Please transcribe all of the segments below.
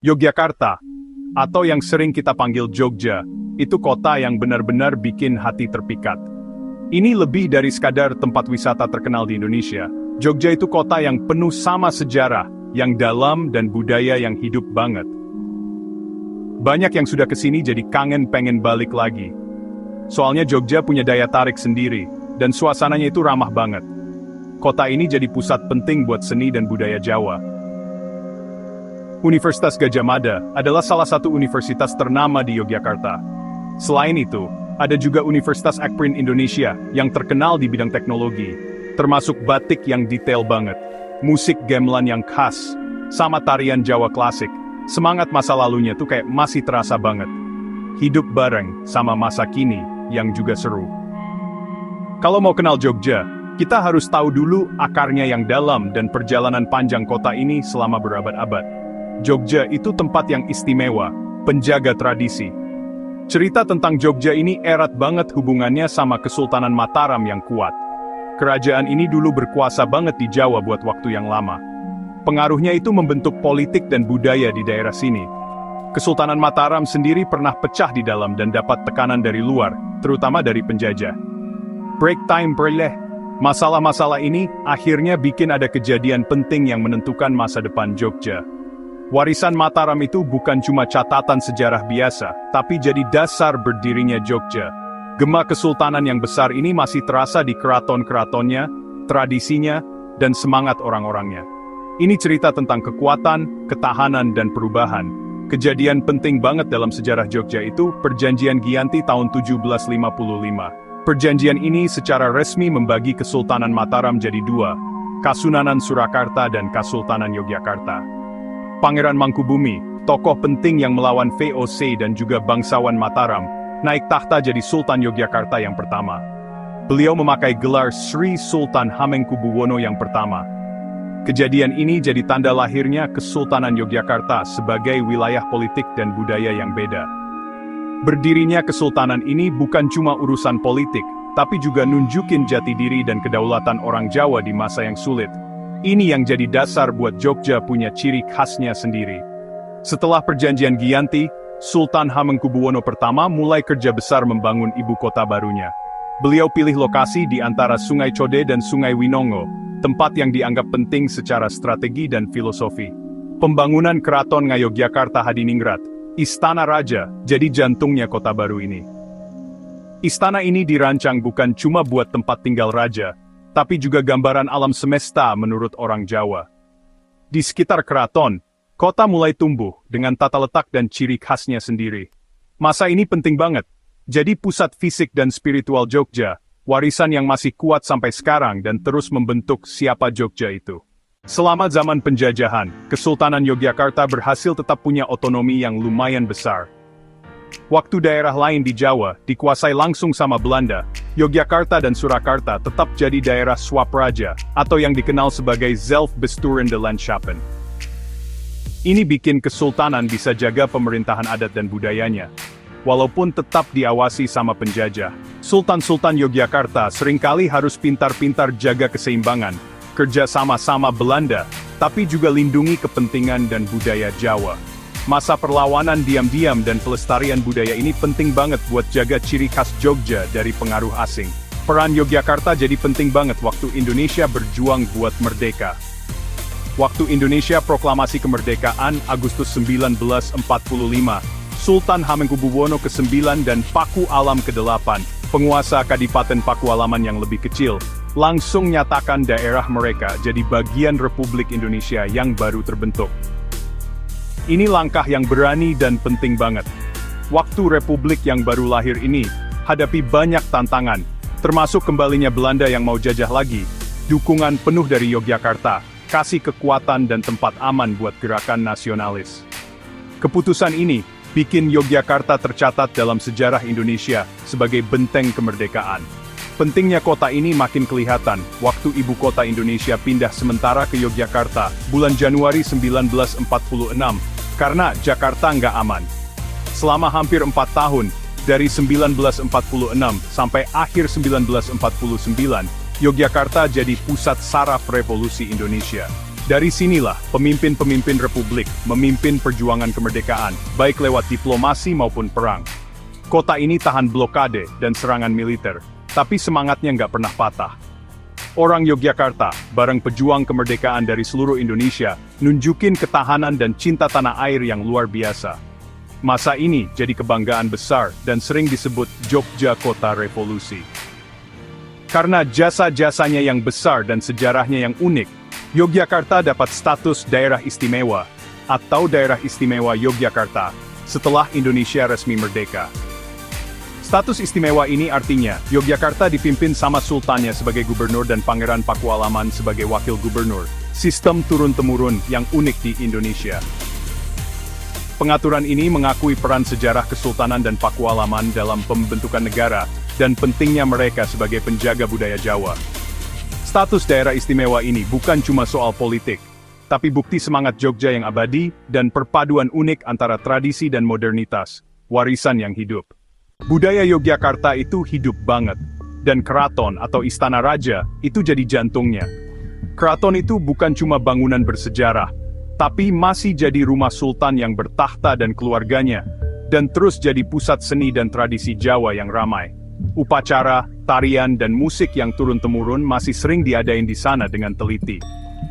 Yogyakarta, atau yang sering kita panggil Jogja, itu kota yang benar-benar bikin hati terpikat. Ini lebih dari sekadar tempat wisata terkenal di Indonesia. Jogja itu kota yang penuh sama sejarah, yang dalam dan budaya yang hidup banget. Banyak yang sudah kesini jadi kangen pengen balik lagi. Soalnya Jogja punya daya tarik sendiri, dan suasananya itu ramah banget. Kota ini jadi pusat penting buat seni dan budaya Jawa. Universitas Gadjah Mada adalah salah satu universitas ternama di Yogyakarta. Selain itu, ada juga Universitas Akprin Indonesia yang terkenal di bidang teknologi, termasuk batik yang detail banget, musik gamelan yang khas, sama tarian Jawa klasik. Semangat masa lalunya tuh kayak masih terasa banget. Hidup bareng sama masa kini yang juga seru. Kalau mau kenal Jogja, kita harus tahu dulu akarnya yang dalam dan perjalanan panjang kota ini selama berabad-abad. Jogja itu tempat yang istimewa, penjaga tradisi. Cerita tentang Jogja ini erat banget hubungannya sama Kesultanan Mataram yang kuat. Kerajaan ini dulu berkuasa banget di Jawa buat waktu yang lama. Pengaruhnya itu membentuk politik dan budaya di daerah sini. Kesultanan Mataram sendiri pernah pecah di dalam dan dapat tekanan dari luar, terutama dari penjajah. Break time perleh. Masalah-masalah ini akhirnya bikin ada kejadian penting yang menentukan masa depan Jogja. Warisan Mataram itu bukan cuma catatan sejarah biasa, tapi jadi dasar berdirinya Jogja. Gema kesultanan yang besar ini masih terasa di keraton-keratonnya, tradisinya, dan semangat orang-orangnya. Ini cerita tentang kekuatan, ketahanan, dan perubahan. Kejadian penting banget dalam sejarah Jogja itu Perjanjian Giyanti tahun 1755. Perjanjian ini secara resmi membagi Kesultanan Mataram jadi dua, Kasunanan Surakarta dan Kasultanan Yogyakarta. Pangeran Mangkubumi, tokoh penting yang melawan VOC dan juga bangsawan Mataram, naik tahta jadi Sultan Yogyakarta yang pertama. Beliau memakai gelar Sri Sultan Hamengkubuwono yang pertama. Kejadian ini jadi tanda lahirnya Kesultanan Yogyakarta sebagai wilayah politik dan budaya yang beda. Berdirinya kesultanan ini bukan cuma urusan politik, tapi juga nunjukin jati diri dan kedaulatan orang Jawa di masa yang sulit. Ini yang jadi dasar buat Jogja punya ciri khasnya sendiri. Setelah Perjanjian Giyanti, Sultan Hamengkubuwono pertama mulai kerja besar membangun ibu kota barunya. Beliau pilih lokasi di antara Sungai Code dan Sungai Winongo, tempat yang dianggap penting secara strategi dan filosofi. Pembangunan Keraton Ngayogyakarta Hadiningrat, Istana Raja, jadi jantungnya kota baru ini. Istana ini dirancang bukan cuma buat tempat tinggal raja, tapi juga gambaran alam semesta menurut orang Jawa. Di sekitar keraton, kota mulai tumbuh dengan tata letak dan ciri khasnya sendiri. Masa ini penting banget, jadi pusat fisik dan spiritual Jogja, warisan yang masih kuat sampai sekarang dan terus membentuk siapa Jogja itu. Selama zaman penjajahan, Kesultanan Yogyakarta berhasil tetap punya otonomi yang lumayan besar. Waktu daerah lain di Jawa dikuasai langsung sama Belanda, Yogyakarta dan Surakarta tetap jadi daerah swapraja, atau yang dikenal sebagai zelfbesturende landschappen. Ini bikin kesultanan bisa jaga pemerintahan adat dan budayanya, walaupun tetap diawasi sama penjajah. Sultan-Sultan Yogyakarta seringkali harus pintar-pintar jaga keseimbangan, kerja sama-sama Belanda, tapi juga lindungi kepentingan dan budaya Jawa. Masa perlawanan diam-diam dan pelestarian budaya ini penting banget buat jaga ciri khas Jogja dari pengaruh asing. Peran Yogyakarta jadi penting banget waktu Indonesia berjuang buat merdeka. Waktu Indonesia proklamasi kemerdekaan Agustus 1945, Sultan Hamengkubuwono ke-9 dan Paku Alam ke-8, penguasa Kadipaten Pakualaman yang lebih kecil, langsung nyatakan daerah mereka jadi bagian Republik Indonesia yang baru terbentuk. Ini langkah yang berani dan penting banget. Waktu Republik yang baru lahir ini, hadapi banyak tantangan, termasuk kembalinya Belanda yang mau jajah lagi, dukungan penuh dari Yogyakarta, kasih kekuatan dan tempat aman buat gerakan nasionalis. Keputusan ini bikin Yogyakarta tercatat dalam sejarah Indonesia sebagai benteng kemerdekaan. Pentingnya kota ini makin kelihatan waktu ibu kota Indonesia pindah sementara ke Yogyakarta bulan Januari 1946, karena Jakarta nggak aman. Selama hampir 4 tahun, dari 1946 sampai akhir 1949, Yogyakarta jadi pusat saraf revolusi Indonesia. Dari sinilah pemimpin-pemimpin republik memimpin perjuangan kemerdekaan, baik lewat diplomasi maupun perang. Kota ini tahan blokade dan serangan militer, tapi semangatnya nggak pernah patah. Orang Yogyakarta, bareng pejuang kemerdekaan dari seluruh Indonesia, nunjukin ketahanan dan cinta tanah air yang luar biasa. Masa ini jadi kebanggaan besar dan sering disebut Jogja Kota Revolusi. Karena jasa-jasanya yang besar dan sejarahnya yang unik, Yogyakarta dapat status daerah istimewa, atau daerah istimewa Yogyakarta, setelah Indonesia resmi merdeka. Status istimewa ini artinya, Yogyakarta dipimpin sama sultannya sebagai gubernur dan Pangeran Pakualaman sebagai wakil gubernur, sistem turun-temurun yang unik di Indonesia. Pengaturan ini mengakui peran sejarah Kesultanan dan Pakualaman dalam pembentukan negara, dan pentingnya mereka sebagai penjaga budaya Jawa. Status daerah istimewa ini bukan cuma soal politik, tapi bukti semangat Jogja yang abadi dan perpaduan unik antara tradisi dan modernitas, warisan yang hidup. Budaya Yogyakarta itu hidup banget, dan keraton atau istana raja itu jadi jantungnya. Keraton itu bukan cuma bangunan bersejarah, tapi masih jadi rumah sultan yang bertahta dan keluarganya, dan terus jadi pusat seni dan tradisi Jawa yang ramai. Upacara, tarian, dan musik yang turun-temurun masih sering diadain di sana dengan teliti.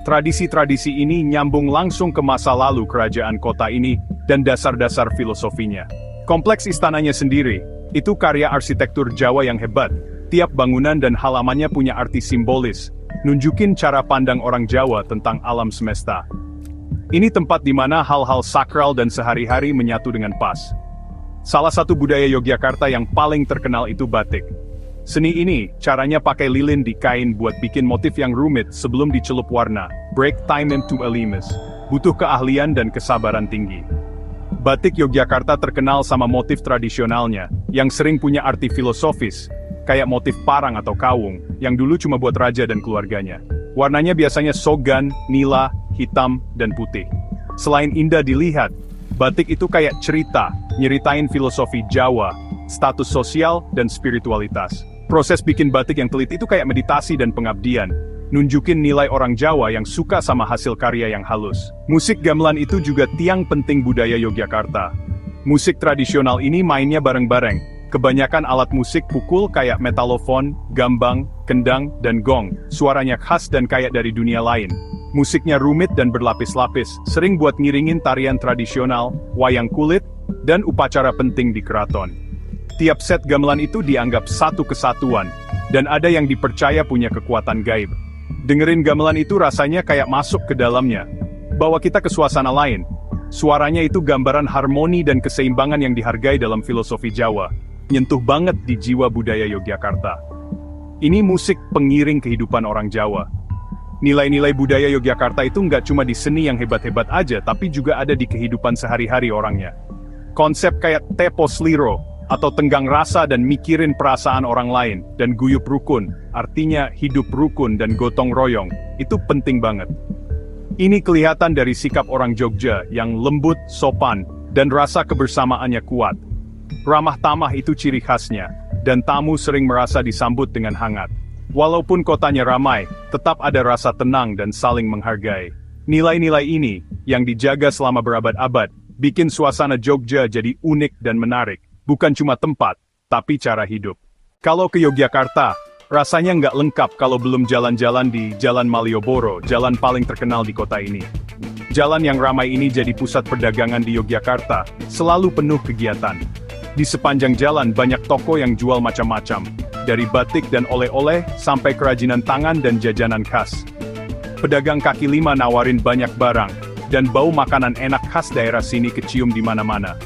Tradisi-tradisi ini nyambung langsung ke masa lalu kerajaan kota ini dan dasar-dasar filosofinya. Kompleks istananya sendiri, itu karya arsitektur Jawa yang hebat. Tiap bangunan dan halamannya punya arti simbolis, nunjukin cara pandang orang Jawa tentang alam semesta. Ini tempat di mana hal-hal sakral dan sehari-hari menyatu dengan pas. Salah satu budaya Yogyakarta yang paling terkenal itu batik. Seni ini, caranya pakai lilin di kain buat bikin motif yang rumit sebelum dicelup warna, break time into a limes. Butuh keahlian dan kesabaran tinggi. Batik Yogyakarta terkenal sama motif tradisionalnya, yang sering punya arti filosofis, kayak motif parang atau kawung, yang dulu cuma buat raja dan keluarganya. Warnanya biasanya sogan, nila, hitam, dan putih. Selain indah dilihat, batik itu kayak cerita, nyeritain filosofi Jawa, status sosial, dan spiritualitas. Proses bikin batik yang teliti itu kayak meditasi dan pengabdian, nunjukin nilai orang Jawa yang suka sama hasil karya yang halus. Musik gamelan itu juga tiang penting budaya Yogyakarta. Musik tradisional ini mainnya bareng-bareng. Kebanyakan alat musik pukul kayak metalofon, gambang, kendang, dan gong. Suaranya khas dan kayak dari dunia lain. Musiknya rumit dan berlapis-lapis, sering buat ngiringin tarian tradisional, wayang kulit, dan upacara penting di keraton. Tiap set gamelan itu dianggap satu kesatuan, dan ada yang dipercaya punya kekuatan gaib. Dengerin gamelan itu rasanya kayak masuk ke dalamnya, bawa kita ke suasana lain. Suaranya itu gambaran harmoni dan keseimbangan yang dihargai dalam filosofi Jawa, nyentuh banget di jiwa budaya Yogyakarta. Ini musik pengiring kehidupan orang Jawa. Nilai-nilai budaya Yogyakarta itu nggak cuma di seni yang hebat-hebat aja, tapi juga ada di kehidupan sehari-hari orangnya. Konsep kayak tepo sliro, atau tenggang rasa dan mikirin perasaan orang lain, dan guyup rukun, artinya hidup rukun dan gotong royong, itu penting banget. Ini kelihatan dari sikap orang Jogja yang lembut, sopan, dan rasa kebersamaannya kuat. Ramah tamah itu ciri khasnya, dan tamu sering merasa disambut dengan hangat. Walaupun kotanya ramai, tetap ada rasa tenang dan saling menghargai. Nilai-nilai ini, yang dijaga selama berabad-abad, bikin suasana Jogja jadi unik dan menarik. Bukan cuma tempat, tapi cara hidup. Kalau ke Yogyakarta, rasanya nggak lengkap kalau belum jalan-jalan di Jalan Malioboro, jalan paling terkenal di kota ini. Jalan yang ramai ini jadi pusat perdagangan di Yogyakarta, selalu penuh kegiatan. Di sepanjang jalan banyak toko yang jual macam-macam, dari batik dan oleh-oleh sampai kerajinan tangan dan jajanan khas. Pedagang kaki lima nawarin banyak barang, dan bau makanan enak khas daerah sini kecium di mana-mana.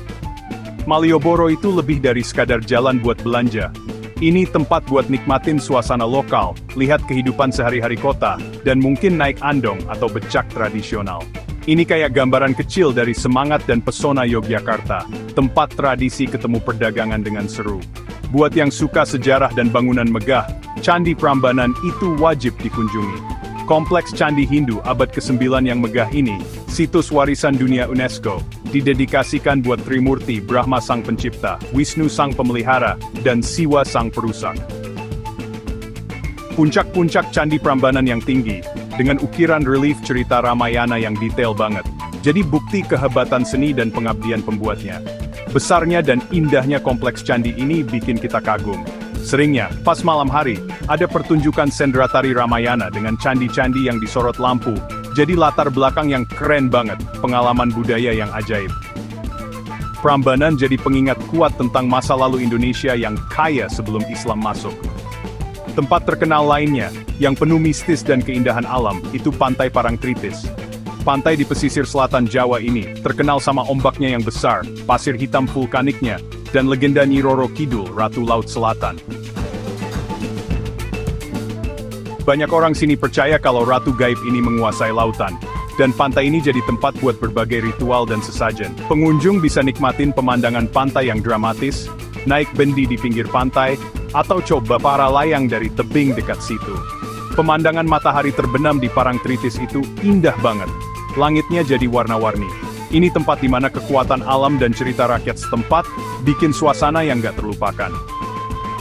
Malioboro itu lebih dari sekadar jalan buat belanja. Ini tempat buat nikmatin suasana lokal, lihat kehidupan sehari-hari kota, dan mungkin naik andong atau becak tradisional. Ini kayak gambaran kecil dari semangat dan pesona Yogyakarta, tempat tradisi ketemu perdagangan dengan seru. Buat yang suka sejarah dan bangunan megah, Candi Prambanan itu wajib dikunjungi. Kompleks Candi Hindu abad ke-9 yang megah ini, situs warisan dunia UNESCO, didedikasikan buat Trimurti Brahma Sang Pencipta, Wisnu Sang Pemelihara, dan Siwa Sang Perusak. Puncak-puncak Candi Prambanan yang tinggi, dengan ukiran relief cerita Ramayana yang detail banget. Jadi bukti kehebatan seni dan pengabdian pembuatnya. Besarnya dan indahnya kompleks candi ini bikin kita kagum. Seringnya, pas malam hari, ada pertunjukan sendratari Ramayana dengan candi-candi yang disorot lampu. Jadi latar belakang yang keren banget, pengalaman budaya yang ajaib. Prambanan jadi pengingat kuat tentang masa lalu Indonesia yang kaya sebelum Islam masuk. Tempat terkenal lainnya, yang penuh mistis dan keindahan alam, itu Pantai Parangtritis. Pantai di pesisir selatan Jawa ini, terkenal sama ombaknya yang besar, pasir hitam vulkaniknya, dan legenda Nyi Roro Kidul, Ratu Laut Selatan. Banyak orang sini percaya kalau Ratu Gaib ini menguasai lautan, dan pantai ini jadi tempat buat berbagai ritual dan sesajen. Pengunjung bisa nikmatin pemandangan pantai yang dramatis, naik bendi di pinggir pantai, atau coba para layang dari tebing dekat situ. Pemandangan matahari terbenam di Parangtritis itu indah banget. Langitnya jadi warna-warni. Ini tempat di mana kekuatan alam dan cerita rakyat setempat bikin suasana yang gak terlupakan.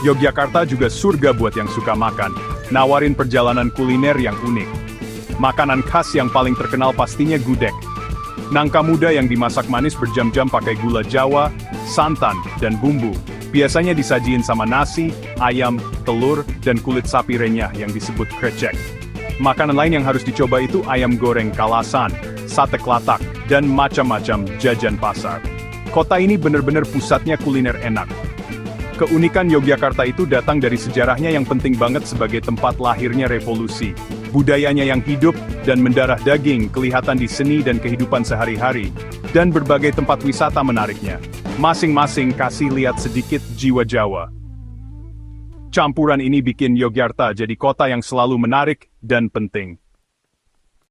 Yogyakarta juga surga buat yang suka makan, nawarin perjalanan kuliner yang unik. Makanan khas yang paling terkenal pastinya gudeg. Nangka muda yang dimasak manis berjam-jam pakai gula Jawa, santan, dan bumbu. Biasanya disajiin sama nasi, ayam, telur, dan kulit sapi renyah yang disebut krecek. Makanan lain yang harus dicoba itu ayam goreng kalasan, sate kelatak, dan macam-macam jajan pasar. Kota ini benar-benar pusatnya kuliner enak. Keunikan Yogyakarta itu datang dari sejarahnya yang penting banget sebagai tempat lahirnya revolusi. Budayanya yang hidup dan mendarah daging kelihatan di seni dan kehidupan sehari-hari, dan berbagai tempat wisata menariknya. Masing-masing kasih lihat sedikit jiwa Jawa. Campuran ini bikin Yogyakarta jadi kota yang selalu menarik dan penting.